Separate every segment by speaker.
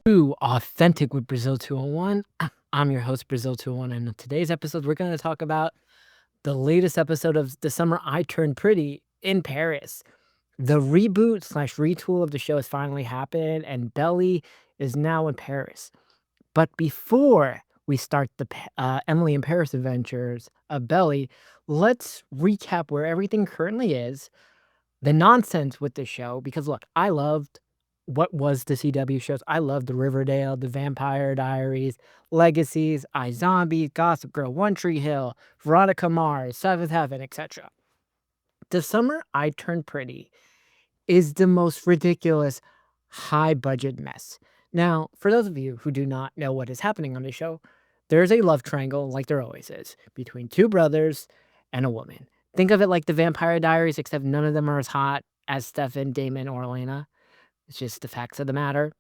Speaker 1: True Authentic with Brazil 201. I'm your host, Brazil 201, and in today's episode, we're going to talk about the latest episode of The Summer I Turned Pretty in Paris. The reboot slash retool of the show has finally happened, and Belly is now in Paris. But before we start the Emily in Paris adventures of Belly, let's recap where everything currently is, the nonsense with the show, because look, I loved what was the CW shows. I loved the Riverdale, the Vampire Diaries, Legacies, iZombie, Gossip Girl, One Tree Hill, Veronica Mars, Seventh Heaven, etc. The Summer I Turned Pretty is the most ridiculous high budget mess. Now, for those of you who do not know what is happening on the show, there's a love triangle, like there always is, between two brothers and a woman. Think of it like the Vampire Diaries, except none of them are as hot as Stefan, Damon, or Elena. It's just the facts of the matter.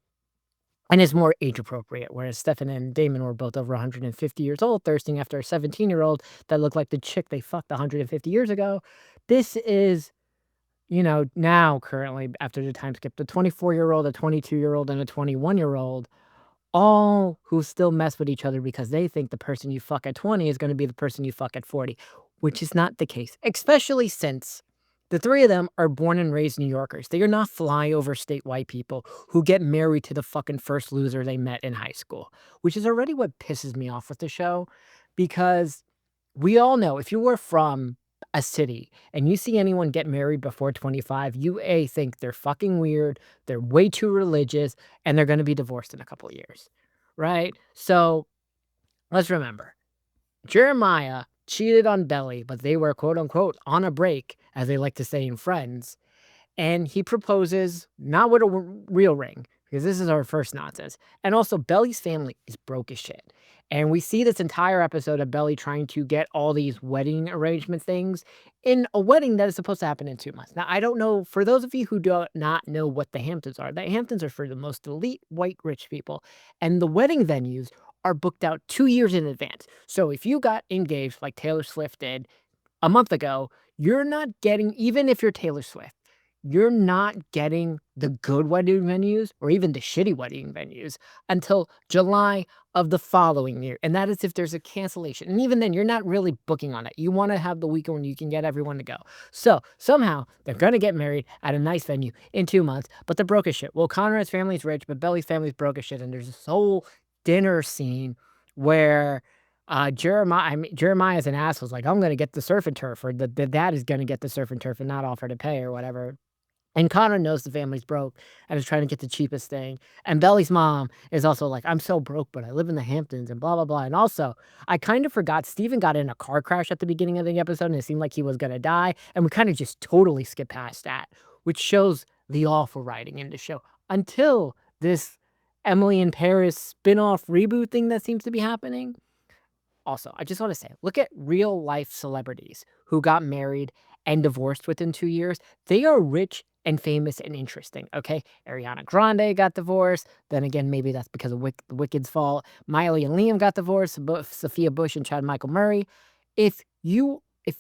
Speaker 1: And it's more age appropriate, whereas Stefan and Damon were both over 150 years old, thirsting after a 17-year-old that looked like the chick they fucked 150 years ago. This is, now currently, after the time skip, the 24-year-old, a 22-year-old, and a 21-year-old, all who still mess with each other because they think the person you fuck at 20 is going to be the person you fuck at 40, which is not the case, especially since the three of them are born and raised New Yorkers. They are not flyover state white people who get married to the fucking first loser they met in high school, which is already what pisses me off with the show, because we all know if you were from a city and you see anyone get married before 25, you think they're fucking weird, they're way too religious, and they're going to be divorced in a couple of years, right? So let's remember, Jeremiah cheated on Belly, but they were quote unquote on a break, as they like to say in Friends. And he proposes not with a real ring, because this is our first nonsense. And also, Belly's family is broke as shit. And we see this entire episode of Belly trying to get all these wedding arrangement things in a wedding that is supposed to happen in 2 months. Now, I don't know, for those of you who do not know what the Hamptons are, the Hamptons are for the most elite white rich people. And the wedding venues are booked out 2 years in advance. So if you got engaged like Taylor Swift did a month ago, you're not getting, even if you're Taylor Swift, you're not getting the good wedding venues or even the shitty wedding venues until July of the following year. And that is if there's a cancellation. And even then, you're not really booking on it. You want to have the weekend when you can get everyone to go. So somehow they're going to get married at a nice venue in 2 months, but they're broke as shit. Well, Conrad's family's rich, but Belly's family's broke as shit. And there's this whole dinner scene where Jeremiah is an asshole. Like, I'm going to get the surf and turf, or the dad is going to get the surf and turf and not offer to pay or whatever. And Connor knows the family's broke and is trying to get the cheapest thing. And Belly's mom is also like, I'm so broke, but I live in the Hamptons and blah, blah, blah. And also, I kind of forgot Steven got in a car crash at the beginning of the episode and it seemed like he was going to die. And we kind of just totally skip past that, which shows the awful writing in the show until this Emily in Paris spin-off reboot thing that seems to be happening. Also, I just want to say, look at real life celebrities who got married and divorced within 2 years. They are rich and famous and interesting, okay? Ariana Grande got divorced. Then again, maybe that's because of Wicked's fault. Miley and Liam got divorced. Sophia Bush and Chad Michael Murray. If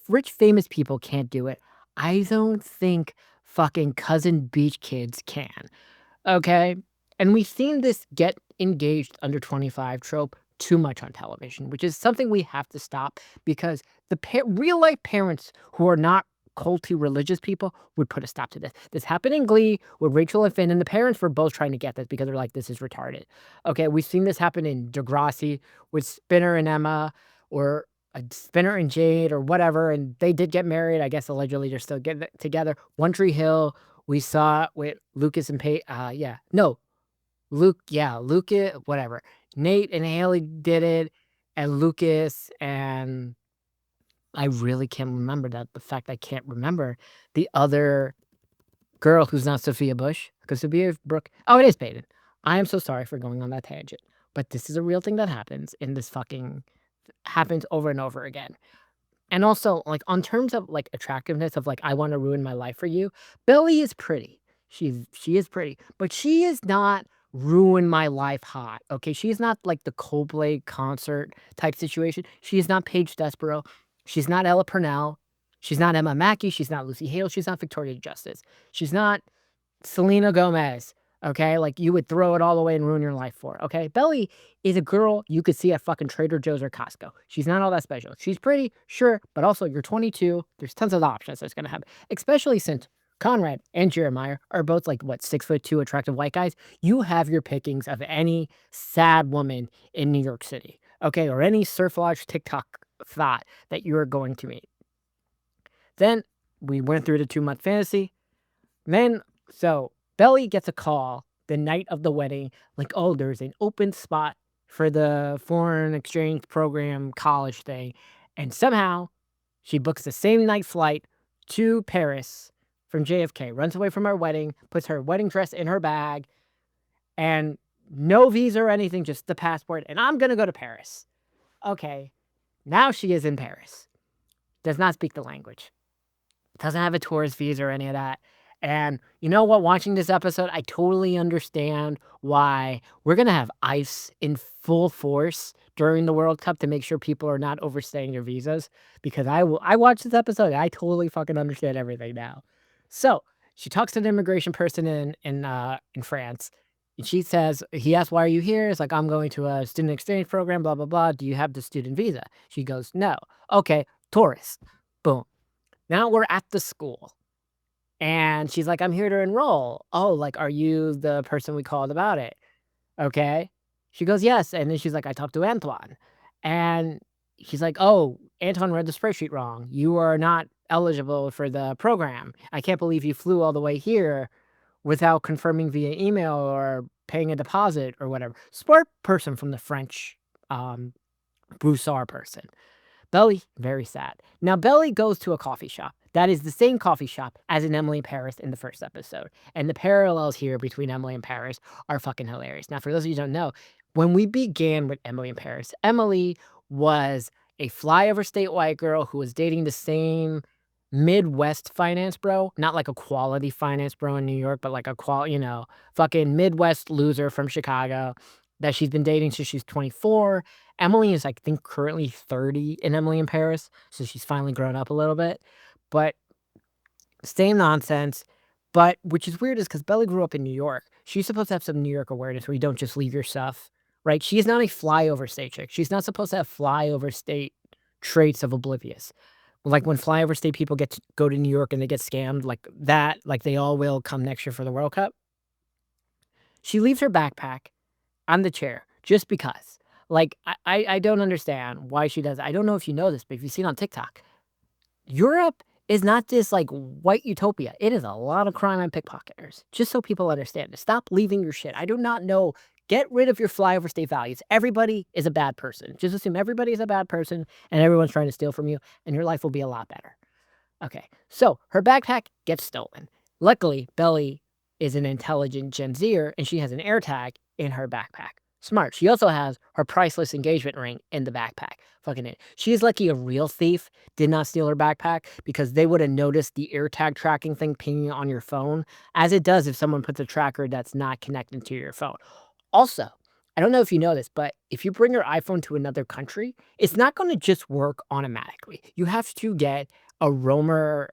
Speaker 1: rich famous people can't do it, I don't think fucking cousin beach kids can. Okay? And we've seen this get engaged under 25 trope too much on television, which is something we have to stop, because the real life parents who are not culty religious people would put a stop to this. This happened in Glee with Rachel and Finn, and the parents were both trying to get this because they're like, this is retarded. Okay, we've seen this happen in Degrassi with Spinner and Emma, or Spinner and Jade, or whatever, and they did get married. I guess allegedly they're still getting together. One Tree Hill, we saw it with Lucas and Lucas, whatever. Nate and Haley did it, and Lucas, and I really can't remember that. The fact I can't remember the other girl who's not Sophia Bush, because Sophia Brooke. Oh, it is Peyton. I am so sorry for going on that tangent, but this is a real thing that happens in this fucking happens over and over again. And also, like, on terms of like attractiveness of like, I want to ruin my life for you. Billy is pretty. She is pretty, but she is not ruin my life hot. Okay, she is not like the Coldplay concert type situation. She is not Paige Desborough. She's not Ella Purnell. She's not Emma Mackey. She's not Lucy Hale. She's not Victoria Justice. She's not Selena Gomez. Okay, like you would throw it all away and ruin your life for. Okay, Belly is a girl you could see at fucking Trader Joe's or Costco. She's not all that special. She's pretty, sure, but also you're 22. There's tons of options that's gonna happen, especially since Conrad and Jeremiah are both like what 6'2" attractive white guys. You have your pickings of any sad woman in New York City, okay, or any surf lodge TikTok thought that you are going to meet. Then we went through the 2-month fantasy. Then, so Belly gets a call the night of the wedding, like, oh, there's an open spot for the foreign exchange program college thing. And somehow she books the same night flight to Paris from JFK, runs away from her wedding, puts her wedding dress in her bag, and no visa or anything, just the passport. And I'm going to go to Paris. Okay, now she is in Paris. Does not speak the language. Doesn't have a tourist visa or any of that. And you know what? Watching this episode, I totally understand why we're going to have ICE in full force during the World Cup to make sure people are not overstaying their visas. Because I watched this episode and I totally fucking understand everything now. So she talks to the immigration person in France. And she says, he asks, why are you here? It's like, I'm going to a student exchange program, blah, blah, blah. Do you have the student visa? She goes, no. Okay, tourist. Boom. Now we're at the school. And she's like, I'm here to enroll. Oh, like, are you the person we called about it? Okay. She goes, yes. And then she's like, I talked to Antoine. And she's like, oh, Antoine read the spreadsheet wrong. You are not eligible for the program. I can't believe you flew all the way here without confirming via email or paying a deposit or whatever. Smart person from the French Broussard person. Belly, very sad. Now, Belly goes to a coffee shop. That is the same coffee shop as in Emily in Paris in the first episode. And the parallels here between Emily and Paris are fucking hilarious. Now, for those of you who don't know, when we began with Emily in Paris, Emily was a flyover state white girl who was dating the same Midwest finance bro, not like a quality finance bro in New York, but like a fucking Midwest loser from Chicago that she's been dating since she's 24. Emily is, I think, currently 30 in Emily in Paris, so she's finally grown up a little bit. But same nonsense. But which is weird is because Bella grew up in New York. She's supposed to have some New York awareness where you don't just leave your stuff, right? She is not a flyover state chick. She's not supposed to have flyover state traits of oblivious. Like when flyover state people go to New York and they get scammed like that, like they all will come next year for the World Cup. She leaves her backpack on the chair just because. Like, I don't understand why she does it. I don't know if you know this, but if you've seen on TikTok, Europe is not just like white utopia. It is a lot of crime and pickpocketers. Just so people understand it. Stop leaving your shit. I do not know. Get rid of your flyover state values. Everybody is a bad person. Just assume everybody is a bad person and everyone's trying to steal from you, and your life will be a lot better. Okay, so her backpack gets stolen. Luckily, Belly is an intelligent Gen Zer, and she has an AirTag in her backpack. Smart. She also has her priceless engagement ring in the backpack. Fucking it. She is lucky a real thief did not steal her backpack because they would have noticed the AirTag tracking thing pinging on your phone, as it does if someone puts a tracker that's not connected to your phone. Also, I don't know if you know this, but if you bring your iPhone to another country, it's not going to just work automatically. You have to get a roamer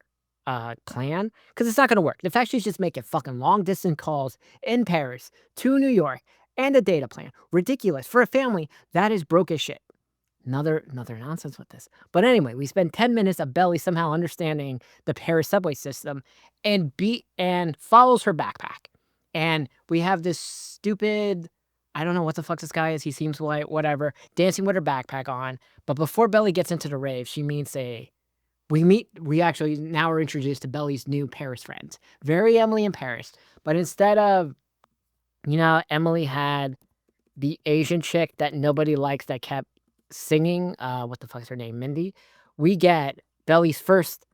Speaker 1: plan because it's not going to work. The fact she's just making fucking long distance calls in Paris to New York and a data plan. Ridiculous. For a family, that is broke as shit. Another nonsense with this. But anyway, we spend 10 minutes of Belly somehow understanding the Paris subway system and follows her backpack. And we have this stupid, I don't know what the fuck this guy is. He seems white, whatever, dancing with her backpack on. But before Belly gets into the rave, we actually now are introduced to Belly's new Paris friends. Very Emily in Paris. But instead of, Emily had the Asian chick that nobody likes that kept singing, what the fuck's her name, Mindy? We get Belly's first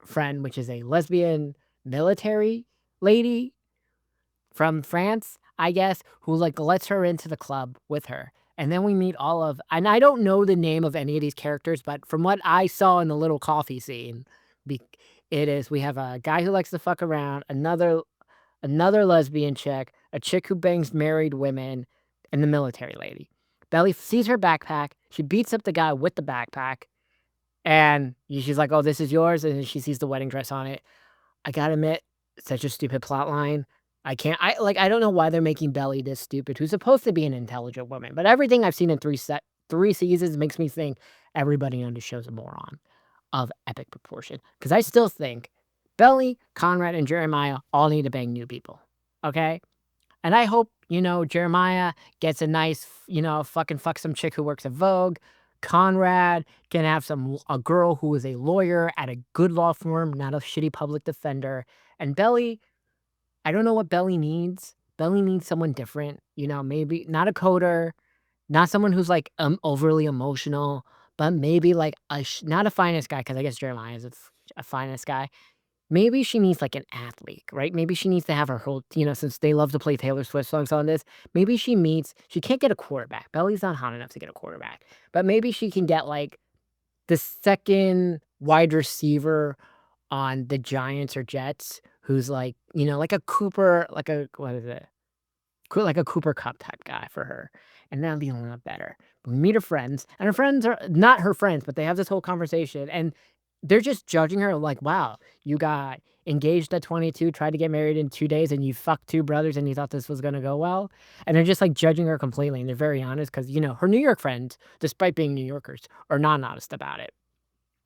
Speaker 1: friend, which is a lesbian military lady from France, I guess, who lets her into the club with her. And then we meet and I don't know the name of any of these characters, but from what I saw in the little coffee scene, we have a guy who likes to fuck around, another lesbian chick, a chick who bangs married women, and the military lady. Belly sees her backpack. She beats up the guy with the backpack. And she's like, oh, this is yours. And she sees the wedding dress on it. I gotta admit, such a stupid plot line. I can't I don't know why they're making Belly this stupid, who's supposed to be an intelligent woman, but everything I've seen in 3 seasons makes me think everybody on the show's a moron of epic proportion. Because I still think Belly, Conrad, and Jeremiah all need to bang new people, okay? And I hope, Jeremiah gets a nice, fucking fuck some chick who works at Vogue. Conrad can have a girl who is a lawyer at a good law firm, not a shitty public defender. And Belly, I don't know what Belly needs. Belly needs someone different, maybe not a coder, not someone who's like overly emotional, but maybe like not a finest guy, because I guess Jeremiah is a finest guy. Maybe she needs, like, an athlete, right? Maybe she needs to have her whole since they love to play Taylor Swift songs on this, maybe she can't get a quarterback. Belly's not hot enough to get a quarterback, but maybe she can get, like, the 2nd wide receiver on the Giants or Jets who's, like, like a Cooper, like a what is it? Like a Cooper Cup type guy for her, and that'll be a lot better. But we meet her friends, and her friends are not her friends, but they have this whole conversation, and they're just judging her like, "Wow, you got engaged at 22, tried to get married in 2 days, and you fucked 2 brothers, and you thought this was gonna go well?" And they're just, like, judging her completely, and they're very honest because her New York friends, despite being New Yorkers, are not honest about it.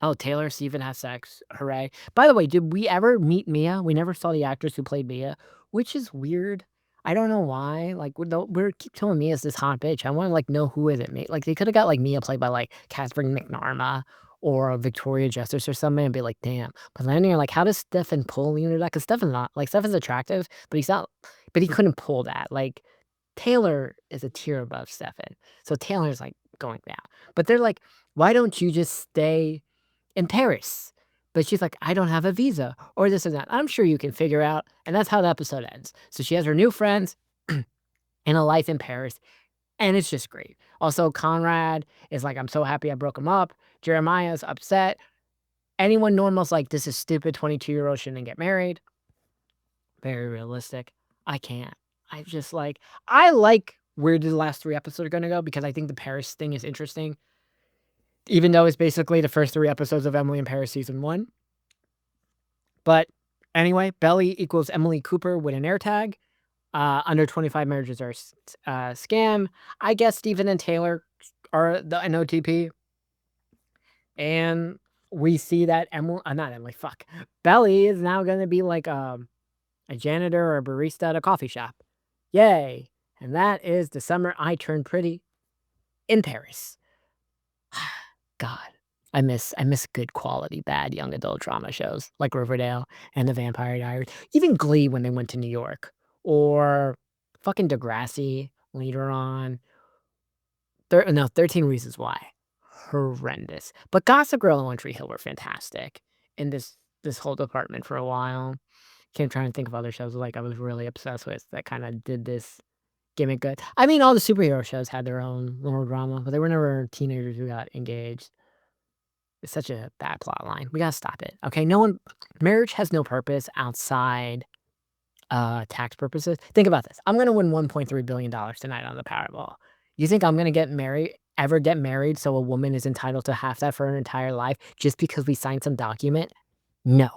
Speaker 1: Oh, Taylor, Steven has sex. Hooray. By the way, did we ever meet Mia? We never saw the actress who played Mia, which is weird. I don't know why. Like, we're keep telling Mia's this hot bitch. I want to like know who is it. Like, they could have got like Mia played by like Catherine McNarma or Victoria Justice or something and be like, damn. But then you're like, how does Stefan pull that? Because Stefan's not like Stefan's attractive, but he's not. But he couldn't pull that. Like Taylor is a tier above Stefan, so Taylor's like going down. But they're like, why don't you just stay in Paris? But she's like, I don't have a visa or this and that. I'm sure you can figure out. And that's how the episode ends. So she has her new friends and a life in Paris. And it's just great. Also, Conrad is like, I'm so happy I broke him up. Jeremiah's upset. Anyone normal's like, this is stupid. 22-year-old shouldn't get married. Very realistic. I can't. I like where the last 3 episodes are going to go because I think the Paris thing is interesting. Even though it's basically the first 3 episodes of Emily in Paris season 1. But anyway, Belly equals Emily Cooper with an air tag. Under 25 marriages are scam. I guess Steven and Taylor are an OTP. And we see that not Emily, fuck. Belly is now going to be like a janitor or a barista at a coffee shop. Yay. And that is The Summer I Turned Pretty in Paris. God, I miss good quality, bad young adult drama shows like Riverdale and The Vampire Diaries. Even Glee when they went to New York. Or fucking Degrassi later on. 13 Reasons Why. Horrendous. But Gossip Girl and One Tree Hill were fantastic in this whole department for a while. Can't try and think of other shows like I was really obsessed with that kind of did this gimmick good. I mean, all the superhero shows had their own little drama, but they were never teenagers who got engaged. It's such a bad plot line. We gotta stop it. Okay, marriage has no purpose outside tax purposes. Think about this. I'm gonna win $1.3 billion tonight on the Powerball. You think I'm gonna ever get married so a woman is entitled to half that for her entire life just because we signed some document? No.